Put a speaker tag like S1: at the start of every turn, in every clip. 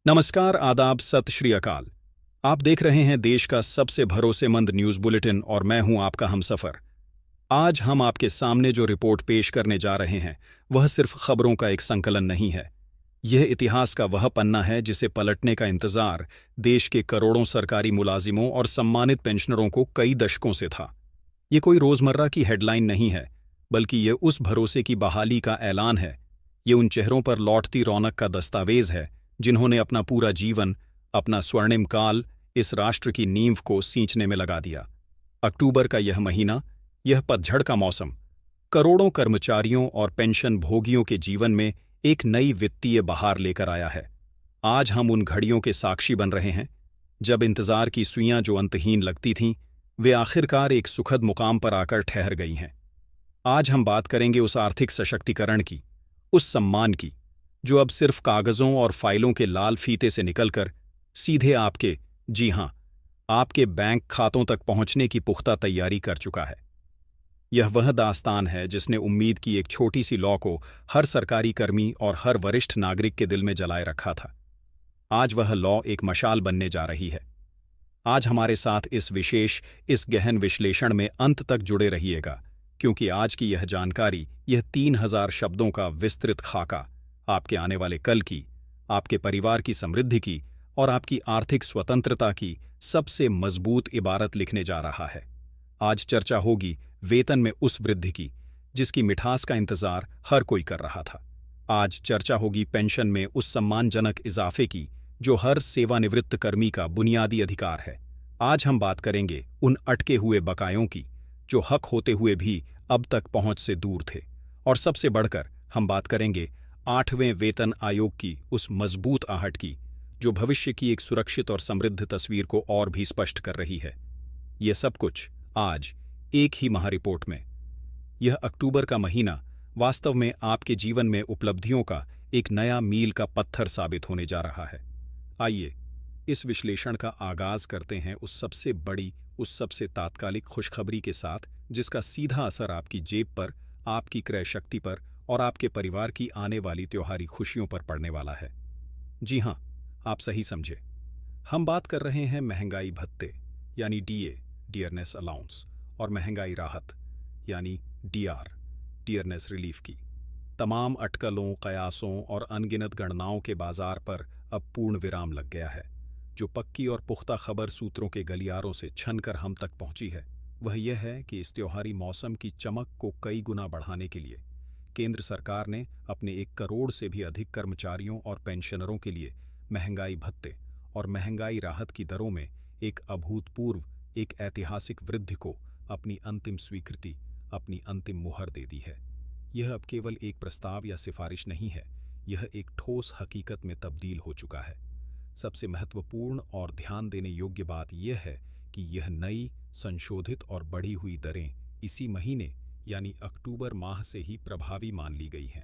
S1: नमस्कार, आदाब, सत श्री अकाल। आप देख रहे हैं देश का सबसे भरोसेमंद न्यूज़ बुलेटिन और मैं हूं आपका हमसफर। आज हम आपके सामने जो रिपोर्ट पेश करने जा रहे हैं वह सिर्फ खबरों का एक संकलन नहीं है। यह इतिहास का वह पन्ना है जिसे पलटने का इंतजार देश के करोड़ों सरकारी मुलाजिमों और सम्मानित पेंशनरों को कई दशकों से था। ये कोई रोजमर्रा की हेडलाइन नहीं है, बल्कि ये उस भरोसे की बहाली का ऐलान है। ये उन चेहरों पर लौटती रौनक का दस्तावेज है जिन्होंने अपना पूरा जीवन, अपना स्वर्णिम काल इस राष्ट्र की नींव को सींचने में लगा दिया। अक्टूबर का यह महीना, यह पतझड़ का मौसम, करोड़ों कर्मचारियों और पेंशन भोगियों के जीवन में एक नई वित्तीय बहार लेकर आया है। आज हम उन घड़ियों के साक्षी बन रहे हैं जब इंतजार की सुइयां जो अंतहीन लगती थीं, वे आखिरकार एक सुखद मुकाम पर आकर ठहर गई हैं। आज हम बात करेंगे उस आर्थिक सशक्तिकरण की, उस सम्मान की जो अब सिर्फ कागजों और फाइलों के लाल फीते से निकलकर सीधे आपके, जी हां, आपके बैंक खातों तक पहुंचने की पुख्ता तैयारी कर चुका है। यह वह दास्तान है जिसने उम्मीद की एक छोटी सी लौ को हर सरकारी कर्मी और हर वरिष्ठ नागरिक के दिल में जलाए रखा था। आज वह लौ एक मशाल बनने जा रही है। आज हमारे साथ इस गहन विश्लेषण में अंत तक जुड़े रहिएगा, क्योंकि आज की यह जानकारी, यह 3000 शब्दों का विस्तृत खाका आपके आने वाले कल की, आपके परिवार की समृद्धि की और आपकी आर्थिक स्वतंत्रता की सबसे मजबूत इबारत लिखने जा रहा है। आज चर्चा होगी वेतन में उस वृद्धि की जिसकी मिठास का इंतजार हर कोई कर रहा था। आज चर्चा होगी पेंशन में उस सम्मानजनक इजाफे की जो हर सेवानिवृत्त कर्मी का बुनियादी अधिकार है। आज हम बात करेंगे उन अटके हुए बकायों की जो हक होते हुए भी अब तक पहुंच से दूर थे। और सबसे बढ़कर हम बात करेंगे 8वें वेतन आयोग की उस मजबूत आहट की जो भविष्य की एक सुरक्षित और समृद्ध तस्वीर को और भी स्पष्ट कर रही है। यह सब कुछ आज एक ही महारिपोर्ट में। यह अक्टूबर का महीना वास्तव में आपके जीवन में उपलब्धियों का एक नया मील का पत्थर साबित होने जा रहा है। आइए इस विश्लेषण का आगाज करते हैं उस सबसे बड़ी, उस सबसे तात्कालिक खुशखबरी के साथ जिसका सीधा असर आपकी जेब पर, आपकी क्रय शक्ति पर और आपके परिवार की आने वाली त्योहारी खुशियों पर पड़ने वाला है। जी हां, आप सही समझे। हम बात कर रहे हैं महंगाई भत्ते यानी डीए, डियरनेस अलाउंस, और महंगाई राहत यानी डीआर, डियरनेस रिलीफ की। तमाम अटकलों, कयासों और अनगिनत गणनाओं के बाजार पर अब पूर्ण विराम लग गया है। जो पक्की और पुख्ता खबर सूत्रों के गलियारों से छनकर हम तक पहुंची है वह यह है कि इस त्योहारी मौसम की चमक को कई गुना बढ़ाने के लिए केंद्र सरकार ने अपने 1 करोड़ से भी अधिक कर्मचारियों और पेंशनरों के लिए महंगाई भत्ते और महंगाई राहत की दरों में एक अभूतपूर्व, एक ऐतिहासिक वृद्धि को अपनी अंतिम स्वीकृति, अपनी अंतिम मुहर दे दी है। यह अब केवल एक प्रस्ताव या सिफारिश नहीं है, यह एक ठोस हकीकत में तब्दील हो चुका है। सबसे महत्वपूर्ण और ध्यान देने योग्य बात यह है कि यह नई, संशोधित और बढ़ी हुई दरें इसी महीने यानी अक्टूबर माह से ही प्रभावी मान ली गई हैं।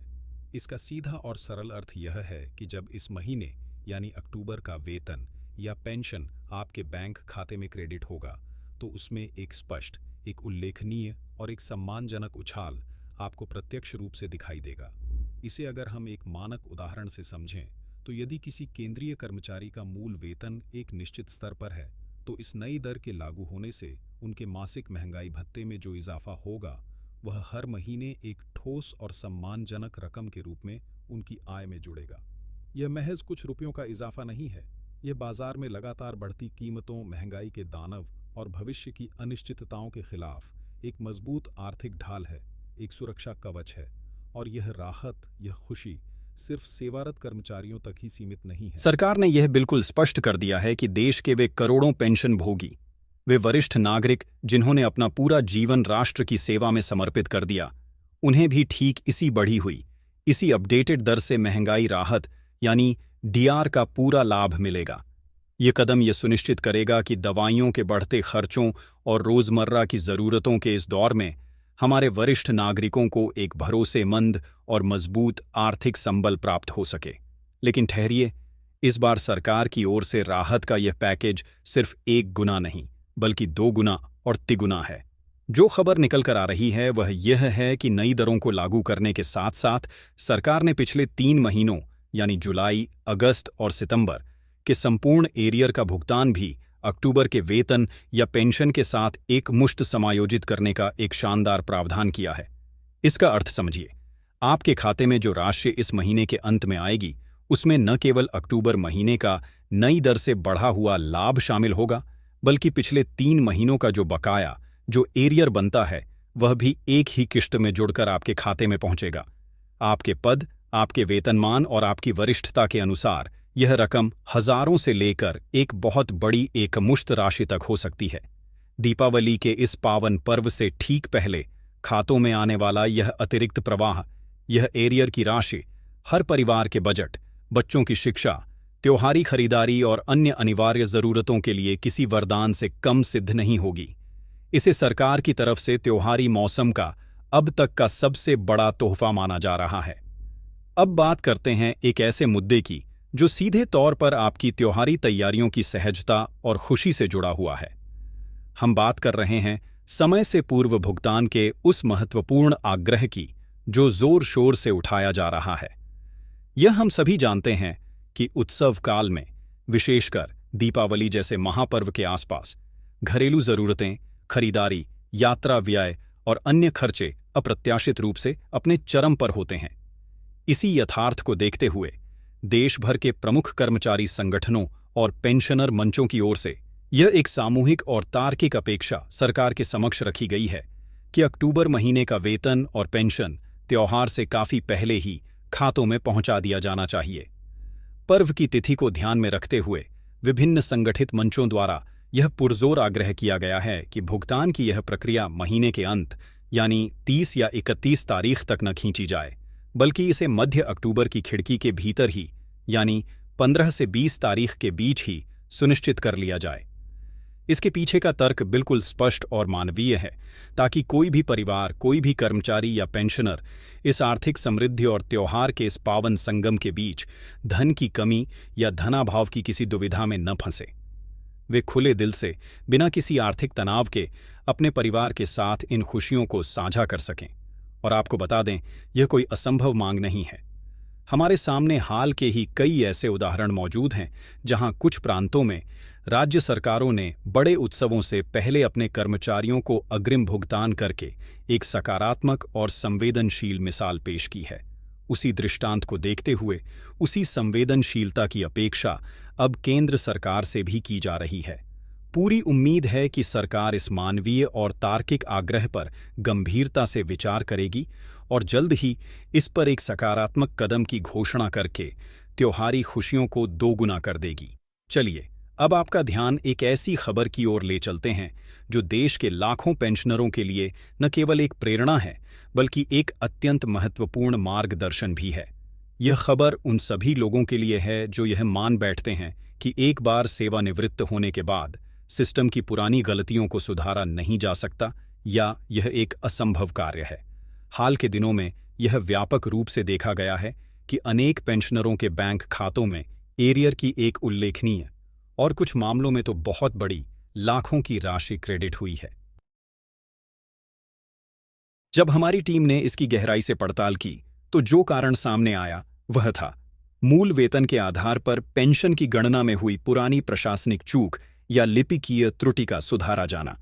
S1: इसका सीधा और सरल अर्थ यह है कि जब इस महीने यानी अक्टूबर का वेतन या पेंशन आपके बैंक खाते में क्रेडिट होगा तो उसमें एक स्पष्ट, एक उल्लेखनीय और एक सम्मानजनक उछाल आपको प्रत्यक्ष रूप से दिखाई देगा। इसे अगर हम एक मानक उदाहरण से समझें तो यदि किसी केंद्रीय कर्मचारी का मूल वेतन एक निश्चित स्तर पर है तो इस नई दर के लागू होने से उनके मासिक महंगाई भत्ते में जो इजाफा होगा वह हर महीने एक ठोस और सम्मानजनक रकम के रूप में उनकी आय में जुड़ेगा। यह महज कुछ रुपयों का इजाफा नहीं है, यह बाजार में लगातार बढ़ती कीमतों, महंगाई के दानव और भविष्य की अनिश्चितताओं के खिलाफ एक मजबूत आर्थिक ढाल है, एक सुरक्षा कवच है। और यह राहत, यह खुशी सिर्फ सेवारत कर्मचारियों तक ही सीमित नहीं है। सरकार ने यह बिल्कुल स्पष्ट कर दिया है कि देश के वे करोड़ों पेंशन भोगी, वे वरिष्ठ नागरिक जिन्होंने अपना पूरा जीवन राष्ट्र की सेवा में समर्पित कर दिया, उन्हें भी ठीक इसी बढ़ी हुई, इसी अपडेटेड दर से महंगाई राहत यानी डीआर का पूरा लाभ मिलेगा। ये कदम ये सुनिश्चित करेगा कि दवाइयों के बढ़ते खर्चों और रोजमर्रा की जरूरतों के इस दौर में हमारे वरिष्ठ नागरिकों को एक भरोसेमंद और मजबूत आर्थिक संबल प्राप्त हो सके। लेकिन ठहरिए, इस बार सरकार की ओर से राहत का यह पैकेज सिर्फ 1 गुना नहीं बल्कि 2 गुना और तिगुना है। जो खबर निकल कर आ रही है वह यह है कि नई दरों को लागू करने के साथ साथ सरकार ने पिछले 3 महीनों यानी जुलाई, अगस्त और सितंबर के संपूर्ण एरियर का भुगतान भी अक्टूबर के वेतन या पेंशन के साथ एक मुश्त समायोजित करने का एक शानदार प्रावधान किया है। इसका अर्थ समझिए, आपके खाते में जो राशि इस महीने के अंत में आएगी, उसमें न केवल अक्टूबर महीने का नई दर से बढ़ा हुआ लाभ शामिल होगा, बल्कि पिछले 3 महीनों का जो बकाया, जो एरियर बनता है, वह भी एक ही किश्त में जुड़कर आपके खाते में पहुंचेगा। आपके पद, आपके वेतनमान और आपकी वरिष्ठता के अनुसार यह रकम हजारों से लेकर एक बहुत बड़ी एकमुश्त राशि तक हो सकती है। दीपावली के इस पावन पर्व से ठीक पहले खातों में आने वाला यह अतिरिक्त प्रवाह, यह एरियर की राशि, हर परिवार के बजट, बच्चों की शिक्षा, त्योहारी खरीदारी और अन्य अनिवार्य जरूरतों के लिए किसी वरदान से कम सिद्ध नहीं होगी। इसे सरकार की तरफ से त्योहारी मौसम का अब तक का सबसे बड़ा तोहफा माना जा रहा है। अब बात करते हैं एक ऐसे मुद्दे की जो सीधे तौर पर आपकी त्योहारी तैयारियों की सहजता और खुशी से जुड़ा हुआ है। हम बात कर रहे हैं समय से पूर्व भुगतान के उस महत्वपूर्ण आग्रह की जो जोर शोर से उठाया जा रहा है। यह हम सभी जानते हैं कि उत्सव काल में, विशेषकर दीपावली जैसे महापर्व के आसपास, घरेलू जरूरतें, खरीदारी, यात्रा व्यय और अन्य खर्चे अप्रत्याशित रूप से अपने चरम पर होते हैं। इसी यथार्थ को देखते हुए देश भर के प्रमुख कर्मचारी संगठनों और पेंशनर मंचों की ओर से यह एक सामूहिक और तार्किक अपेक्षा सरकार के समक्ष रखी गई है कि अक्टूबर महीने का वेतन और पेंशन त्योहार से काफी पहले ही खातों में पहुंचा दिया जाना चाहिए। पर्व की तिथि को ध्यान में रखते हुए विभिन्न संगठित मंचों द्वारा यह पुरजोर आग्रह किया गया है कि भुगतान की यह प्रक्रिया महीने के अंत यानी 30 या 31 तारीख तक न खींची जाए, बल्कि इसे मध्य अक्टूबर की खिड़की के भीतर ही यानी 15 से 20 तारीख के बीच ही सुनिश्चित कर लिया जाए। इसके पीछे का तर्क बिल्कुल स्पष्ट और मानवीय है, ताकि कोई भी परिवार, कोई भी कर्मचारी या पेंशनर इस आर्थिक समृद्धि और त्योहार के इस पावन संगम के बीच धन की कमी या धनाभाव की किसी दुविधा में न फंसे। वे खुले दिल से, बिना किसी आर्थिक तनाव के, अपने परिवार के साथ इन खुशियों को साझा कर सकें। और आपको बता दें, यह कोई असंभव मांग नहीं है। हमारे सामने हाल के ही कई ऐसे उदाहरण मौजूद हैं जहां कुछ प्रांतों में राज्य सरकारों ने बड़े उत्सवों से पहले अपने कर्मचारियों को अग्रिम भुगतान करके एक सकारात्मक और संवेदनशील मिसाल पेश की है। उसी दृष्टांत को देखते हुए उसी संवेदनशीलता की अपेक्षा अब केंद्र सरकार से भी की जा रही है। पूरी उम्मीद है कि सरकार इस मानवीय और तार्किक आग्रह पर गंभीरता से विचार करेगी और जल्द ही इस पर एक सकारात्मक कदम की घोषणा करके त्योहारी खुशियों को दोगुना कर देगी। चलिए, अब आपका ध्यान एक ऐसी खबर की ओर ले चलते हैं जो देश के लाखों पेंशनरों के लिए न केवल एक प्रेरणा है, बल्कि एक अत्यंत महत्वपूर्ण मार्गदर्शन भी है। यह खबर उन सभी लोगों के लिए है जो यह मान बैठते हैं कि एक बार सेवानिवृत्त होने के बाद सिस्टम की पुरानी गलतियों को सुधारा नहीं जा सकता या यह एक असंभव कार्य है। हाल के दिनों में यह व्यापक रूप से देखा गया है कि अनेक पेंशनरों के बैंक खातों में एरियर की एक उल्लेखनीय और कुछ मामलों में तो बहुत बड़ी लाखों की राशि क्रेडिट हुई है। जब हमारी टीम ने इसकी गहराई से पड़ताल की तो जो कारण सामने आया वह था मूल वेतन के आधार पर पेंशन की गणना में हुई पुरानी प्रशासनिक चूक या लिपिकीय त्रुटि का सुधारा जाना।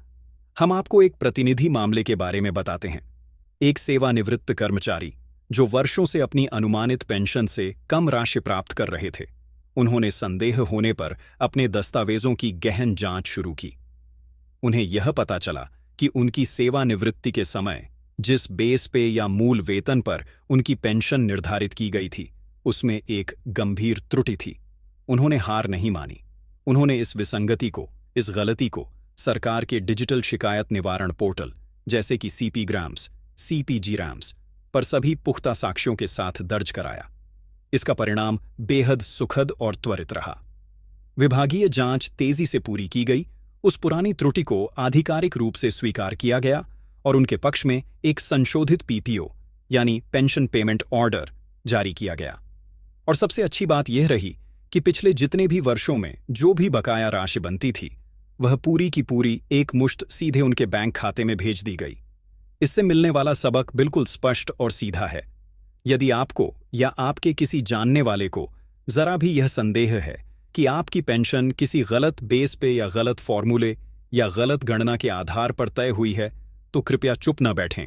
S1: हम आपको एक प्रतिनिधि मामले के बारे में बताते हैं। एक सेवानिवृत्त कर्मचारी जो वर्षों से अपनी अनुमानित पेंशन से कम राशि प्राप्त कर रहे थे, उन्होंने संदेह होने पर अपने दस्तावेजों की गहन जांच शुरू की। उन्हें यह पता चला कि उनकी सेवानिवृत्ति के समय जिस बेस पे या मूल वेतन पर उनकी पेंशन निर्धारित की गई थी, उसमें एक गंभीर त्रुटि थी। उन्होंने हार नहीं मानी। उन्होंने इस विसंगति को, इस गलती को सरकार के डिजिटल शिकायत निवारण पोर्टल जैसे कि सीपी ग्राम्स, सीपीजी रैम्स पर सभी पुख्ता साक्ष्यों के साथ दर्ज कराया। इसका परिणाम बेहद सुखद और त्वरित रहा। विभागीय जांच तेजी से पूरी की गई, उस पुरानी त्रुटि को आधिकारिक रूप से स्वीकार किया गया और उनके पक्ष में एक संशोधित पीपीओ यानी पेंशन पेमेंट ऑर्डर जारी किया गया। और सबसे अच्छी बात यह रही कि पिछले जितने भी वर्षों में जो भी बकाया राशि बनती थी, वह पूरी की पूरी एक मुश्त सीधे उनके बैंक खाते में भेज दी गई। इससे मिलने वाला सबक बिल्कुल स्पष्ट और सीधा है। यदि आपको या आपके किसी जानने वाले को जरा भी यह संदेह है कि आपकी पेंशन किसी गलत बेस पे या गलत फॉर्मूले या गलत गणना के आधार पर तय हुई है, तो कृपया चुप न बैठें।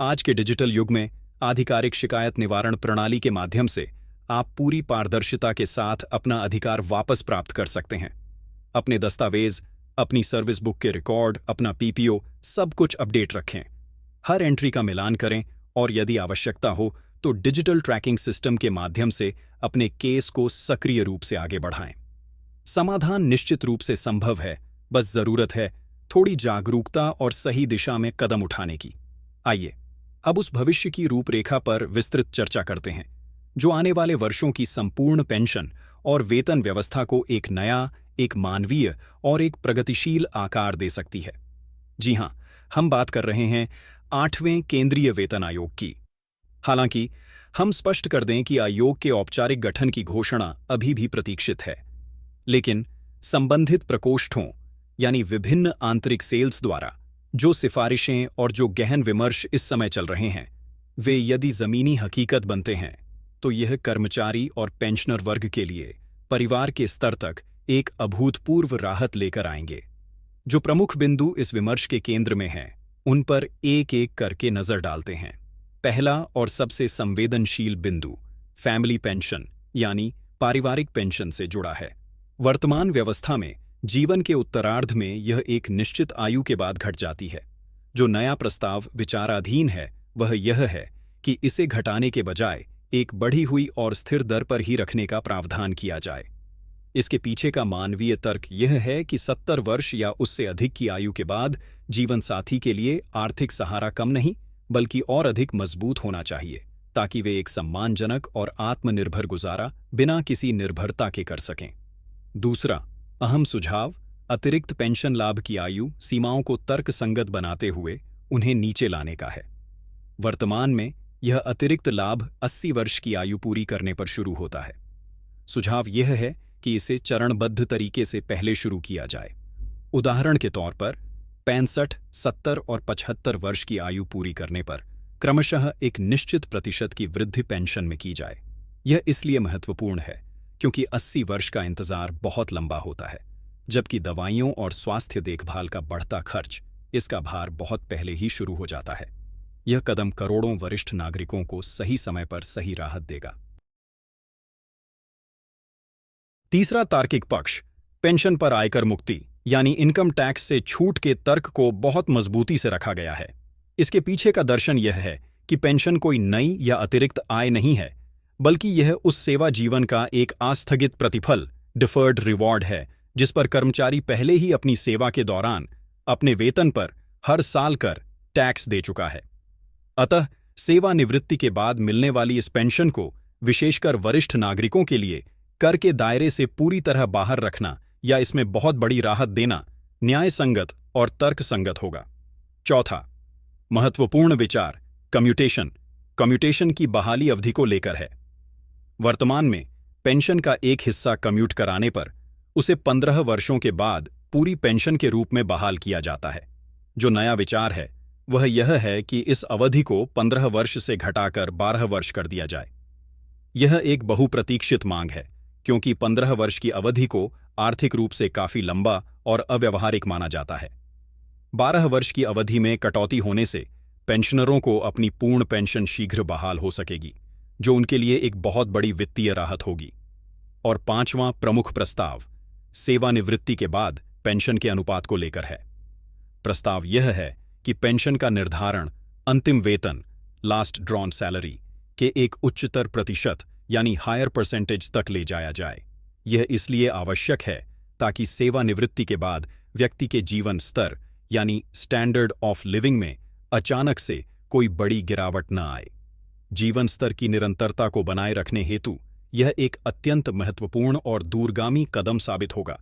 S1: आज के डिजिटल युग में आधिकारिक शिकायत निवारण प्रणाली के माध्यम से आप पूरी पारदर्शिता के साथ अपना अधिकार वापस प्राप्त कर सकते हैं। अपने दस्तावेज, अपनी सर्विस बुक के रिकॉर्ड, अपना पीपीओ, सब कुछ अपडेट रखें। हर एंट्री का मिलान करें और यदि आवश्यकता हो तो डिजिटल ट्रैकिंग सिस्टम के माध्यम से अपने केस को सक्रिय रूप से आगे बढ़ाएं। समाधान निश्चित रूप से संभव है, बस जरूरत है थोड़ी जागरूकता और सही दिशा में कदम उठाने की। आइए अब उस भविष्य की रूपरेखा पर विस्तृत चर्चा करते हैं जो आने वाले वर्षों की संपूर्ण पेंशन और वेतन व्यवस्था को एक नया, एक मानवीय और एक प्रगतिशील आकार दे सकती है। जी हां, हम बात कर रहे हैं 8वें केंद्रीय वेतन आयोग की। हालांकि हम स्पष्ट कर दें कि आयोग के औपचारिक गठन की घोषणा अभी भी प्रतीक्षित है, लेकिन संबंधित प्रकोष्ठों यानी विभिन्न आंतरिक सेल्स द्वारा जो सिफारिशें और जो गहन विमर्श इस समय चल रहे हैं, वे यदि जमीनी हकीकत बनते हैं तो यह कर्मचारी और पेंशनर वर्ग के लिए परिवार के स्तर तक एक अभूतपूर्व राहत लेकर आएंगे। जो प्रमुख बिंदु इस विमर्श के केंद्र में हैं, उन पर एक एक करके नजर डालते हैं। पहला और सबसे संवेदनशील बिंदु फैमिली पेंशन यानी पारिवारिक पेंशन से जुड़ा है। वर्तमान व्यवस्था में जीवन के उत्तरार्ध में यह एक निश्चित आयु के बाद घट जाती है। जो नया प्रस्ताव विचाराधीन है वह यह है कि इसे घटाने के बजाय एक बढ़ी हुई और स्थिर दर पर ही रखने का प्रावधान किया जाए। इसके पीछे का मानवीय तर्क यह है कि 70 वर्ष या उससे अधिक की आयु के बाद जीवन साथी के लिए आर्थिक सहारा कम नहीं बल्कि और अधिक मजबूत होना चाहिए, ताकि वे एक सम्मानजनक और आत्मनिर्भर गुजारा बिना किसी निर्भरता के कर सकें। दूसरा अहम सुझाव अतिरिक्त पेंशन लाभ की आयु सीमाओं को तर्कसंगत बनाते हुए उन्हें नीचे लाने का है। वर्तमान में यह अतिरिक्त लाभ 80 वर्ष की आयु पूरी करने पर शुरू होता है। सुझाव यह है कि इसे चरणबद्ध तरीके से पहले शुरू किया जाए। उदाहरण के तौर पर 65, 70 और 75 वर्ष की आयु पूरी करने पर क्रमशः एक निश्चित प्रतिशत की वृद्धि पेंशन में की जाए। यह इसलिए महत्वपूर्ण है क्योंकि 80 वर्ष का इंतजार बहुत लंबा होता है, जबकि दवाइयों और स्वास्थ्य देखभाल का बढ़ता खर्च इसका भार बहुत पहले ही शुरू हो जाता है। यह कदम करोड़ों वरिष्ठ नागरिकों को सही समय पर सही राहत देगा। तीसरा तार्किक पक्ष पेंशन पर आयकर मुक्ति यानी इनकम टैक्स से छूट के तर्क को बहुत मजबूती से रखा गया है। इसके पीछे का दर्शन यह है कि पेंशन कोई नई या अतिरिक्त आय नहीं है, बल्कि यह उस सेवा जीवन का एक आस्थगित प्रतिफल, डिफर्ड रिवॉर्ड है, जिस पर कर्मचारी पहले ही अपनी सेवा के दौरान अपने वेतन पर हर साल कर टैक्स दे चुका है। अतः सेवानिवृत्ति के बाद मिलने वाली इस पेंशन को विशेषकर वरिष्ठ नागरिकों के लिए कर के दायरे से पूरी तरह बाहर रखना या इसमें बहुत बड़ी राहत देना न्यायसंगत और तर्कसंगत होगा। चौथा महत्वपूर्ण विचार कम्यूटेशन की बहाली अवधि को लेकर है। वर्तमान में पेंशन का एक हिस्सा कम्यूट कराने पर उसे 15 वर्षों के बाद पूरी पेंशन के रूप में बहाल किया जाता है। जो नया विचार है वह यह है कि इस अवधि को 15 वर्ष से घटाकर 12 वर्ष कर दिया जाए। यह एक बहुप्रतीक्षित मांग है, क्योंकि 15 वर्ष की अवधि को आर्थिक रूप से काफी लंबा और अव्यावहारिक माना जाता है। 12 वर्ष की अवधि में कटौती होने से पेंशनरों को अपनी पूर्ण पेंशन शीघ्र बहाल हो सकेगी, जो उनके लिए एक बहुत बड़ी वित्तीय राहत होगी। और पांचवां प्रमुख प्रस्ताव सेवानिवृत्ति के बाद पेंशन के अनुपात को लेकर है। प्रस्ताव यह है कि पेंशन का निर्धारण अंतिम वेतन लास्ट ड्रॉन सैलरी के एक उच्चतर प्रतिशत यानी हायर परसेंटेज तक ले जाया जाए। यह इसलिए आवश्यक है ताकि सेवानिवृत्ति के बाद व्यक्ति के जीवन स्तर यानी स्टैंडर्ड ऑफ लिविंग में अचानक से कोई बड़ी गिरावट न आए। जीवन स्तर की निरंतरता को बनाए रखने हेतु यह एक अत्यंत महत्वपूर्ण और दूरगामी कदम साबित होगा।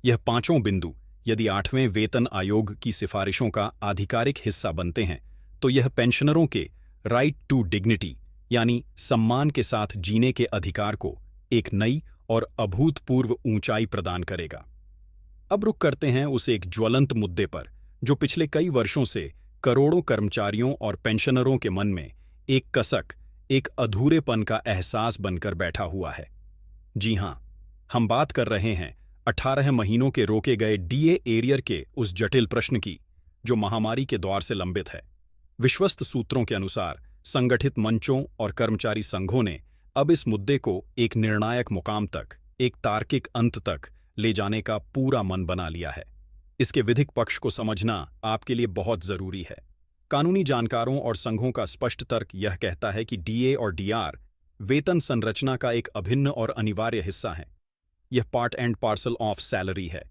S1: यह पांचों बिंदु यदि 8वें वेतन आयोग की सिफारिशों का आधिकारिक हिस्सा बनते हैं तो यह पेंशनरों के राइट टू डिग्निटी यानी सम्मान के साथ जीने के अधिकार को एक नई और अभूतपूर्व ऊंचाई प्रदान करेगा। अब रुक करते हैं उस एक ज्वलंत मुद्दे पर जो पिछले कई वर्षों से करोड़ों कर्मचारियों और पेंशनरों के मन में एक कसक, एक अधूरेपन का एहसास बनकर बैठा हुआ है। जी हां, हम बात कर रहे हैं 18 महीनों के रोके गए डीए एरियर के उस जटिल प्रश्न की जो महामारी के दौर से लंबित है। विश्वस्त सूत्रों के अनुसार संगठित मंचों और कर्मचारी संघों ने अब इस मुद्दे को एक निर्णायक मुकाम तक, एक तार्किक अंत तक ले जाने का पूरा मन बना लिया है। इसके विधिक पक्ष को समझना आपके लिए बहुत जरूरी है। कानूनी जानकारों और संघों का स्पष्ट तर्क यह कहता है कि डीए और डीआर वेतन संरचना का एक अभिन्न और अनिवार्य हिस्सा है। यह part and parcel of salary है।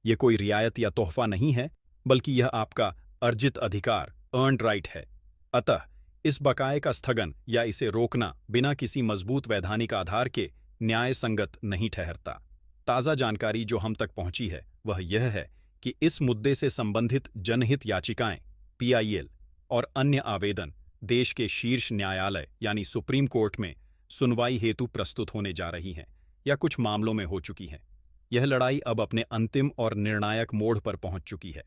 S1: यह कोई रियायत या तोहफा नहीं है, बल्कि यह आपका अर्जित अधिकार, अर्न्ड राइट है। अतः इस बकाये का स्थगन या इसे रोकना बिना किसी मजबूत वैधानिक आधार के न्याय संगत नहीं ठहरता। ताज़ा जानकारी जो हम तक पहुंची है वह यह है कि इस मुद्दे से संबंधित जनहित याचिकाएं, पीआईएल और अन्य आवेदन देश के शीर्ष न्यायालय यानी सुप्रीम कोर्ट में सुनवाई हेतु प्रस्तुत होने जा रही हैं या कुछ मामलों में हो चुकी हैं। यह लड़ाई अब अपने अंतिम और निर्णायक मोड़ पर पहुंच चुकी है।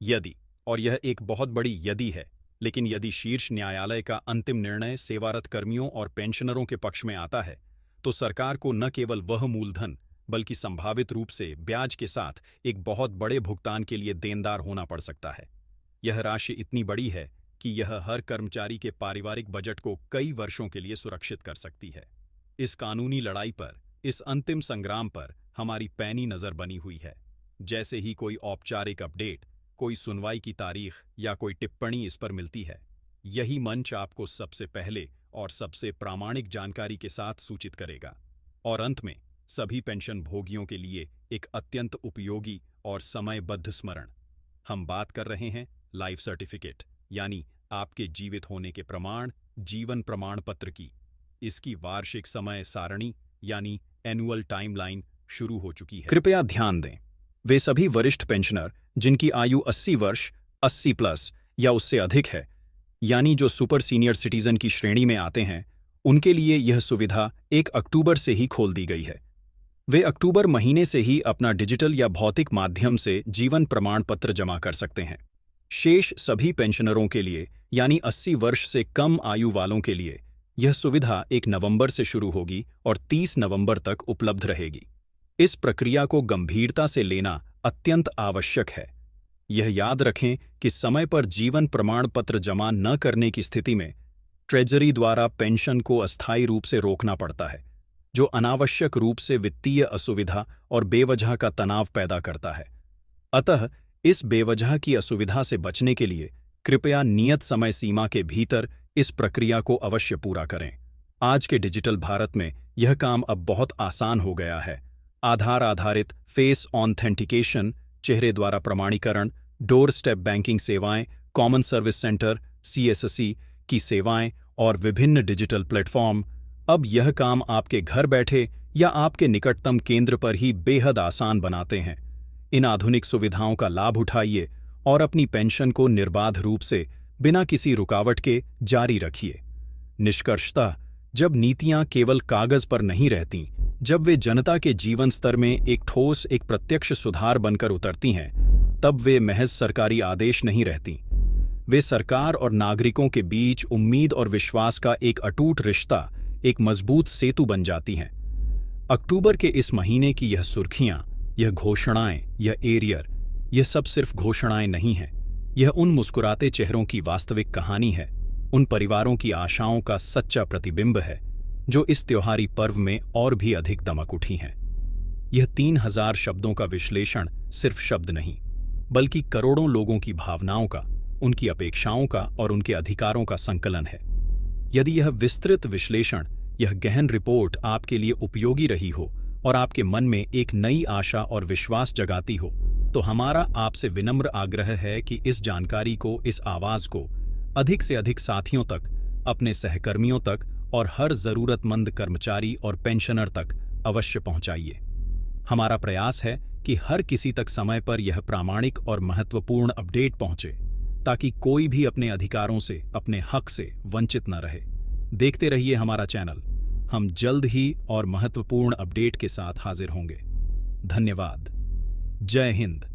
S1: यदि, और यह एक बहुत बड़ी यदि है, लेकिन यदि शीर्ष न्यायालय का अंतिम निर्णय सेवारत कर्मियों और पेंशनरों के पक्ष में आता है, तो सरकार को न केवल वह मूलधन बल्कि संभावित रूप से ब्याज के साथ एक बहुत बड़े भुगतान के लिए देनदार होना पड़ सकता है। यह राशि इतनी बड़ी है कि यह हर कर्मचारी के पारिवारिक बजट को कई वर्षों के लिए सुरक्षित कर सकती है। इस कानूनी लड़ाई पर, इस अंतिम संग्राम पर हमारी पैनी नजर बनी हुई है। जैसे ही कोई औपचारिक अपडेट, कोई सुनवाई की तारीख या कोई टिप्पणी इस पर मिलती है, यही मंच आपको सबसे पहले और सबसे प्रामाणिक जानकारी के साथ सूचित करेगा। और अंत में सभी पेंशन भोगियों के लिए एक अत्यंत उपयोगी और समयबद्ध स्मरण। हम बात कर रहे हैं लाइफ सर्टिफिकेट, यानी आपके जीवित होने के प्रमाण, जीवन प्रमाण पत्र की। इसकी वार्षिक समय सारणी यानी एनुअल टाइमलाइन शुरू हो चुकी है। कृपया ध्यान दें, वे सभी वरिष्ठ पेंशनर जिनकी आयु 80 वर्ष, 80 प्लस या उससे अधिक है, यानी जो सुपर सीनियर सिटीजन की श्रेणी में आते हैं, उनके लिए यह सुविधा 1 अक्टूबर से ही खोल दी गई है। वे अक्टूबर महीने से ही अपना डिजिटल या भौतिक माध्यम से जीवन प्रमाण पत्र जमा कर सकते हैं। शेष सभी पेंशनरों के लिए, यानी 80 वर्ष से कम आयु वालों के लिए, यह सुविधा 1 नवंबर से शुरू होगी और 30 नवंबर तक उपलब्ध रहेगी। इस प्रक्रिया को गंभीरता से लेना अत्यंत आवश्यक है। यह याद रखें कि समय पर जीवन प्रमाण पत्र जमा न करने की स्थिति में ट्रेजरी द्वारा पेंशन को अस्थायी रूप से रोकना पड़ता है, जो अनावश्यक रूप से वित्तीय असुविधा और बेवजह का तनाव पैदा करता है। अतः इस बेवजह की असुविधा से बचने के लिए कृपया नियत समय सीमा के भीतर इस प्रक्रिया को अवश्य पूरा करें। आज के डिजिटल भारत में यह काम अब बहुत आसान हो गया है। आधार आधारित फेस ऑथेंटिकेशन, चेहरे द्वारा प्रमाणीकरण, डोर स्टेप बैंकिंग सेवाएं, कॉमन सर्विस सेंटर (CSC) की सेवाएं और विभिन्न डिजिटल प्लेटफॉर्म अब यह काम आपके घर बैठे या आपके निकटतम केंद्र पर ही बेहद आसान बनाते हैं। इन आधुनिक सुविधाओं का लाभ उठाइए और अपनी पेंशन को निर्बाध रूप से, बिना किसी रुकावट के जारी रखिए। निष्कर्षतः, जब नीतियां केवल कागज पर नहीं रहती, जब वे जनता के जीवन स्तर में एक ठोस, एक प्रत्यक्ष सुधार बनकर उतरती हैं, तब वे महज सरकारी आदेश नहीं रहती। वे सरकार और नागरिकों के बीच उम्मीद और विश्वास का एक अटूट रिश्ता, एक मजबूत सेतु बन जाती हैं। अक्टूबर के इस महीने की यह सुर्खियां, यह घोषणाएं, यह एरियर, यह सब सिर्फ घोषणाएं नहीं हैं। यह उन मुस्कुराते चेहरों की वास्तविक कहानी है, उन परिवारों की आशाओं का सच्चा प्रतिबिंब है, जो इस त्योहारी पर्व में और भी अधिक दमक उठी हैं। यह 3000 शब्दों का विश्लेषण सिर्फ शब्द नहीं, बल्कि करोड़ों लोगों की भावनाओं का, उनकी अपेक्षाओं का और उनके अधिकारों का संकलन है। यदि यह विस्तृत विश्लेषण, यह गहन रिपोर्ट आपके लिए उपयोगी रही हो और आपके मन में एक नई आशा और विश्वास जगाती हो, तो हमारा आपसे विनम्र आग्रह है कि इस जानकारी को, इस आवाज को अधिक से अधिक साथियों तक, अपने सहकर्मियों तक और हर जरूरतमंद कर्मचारी और पेंशनर तक अवश्य पहुंचाइए। हमारा प्रयास है कि हर किसी तक समय पर यह प्रामाणिक और महत्वपूर्ण अपडेट पहुंचे, ताकि कोई भी अपने अधिकारों से, अपने हक से वंचित न रहे। देखते रहिए हमारा चैनल। हम जल्द ही और महत्वपूर्ण अपडेट के साथ हाजिर होंगे। धन्यवाद। जय हिंद।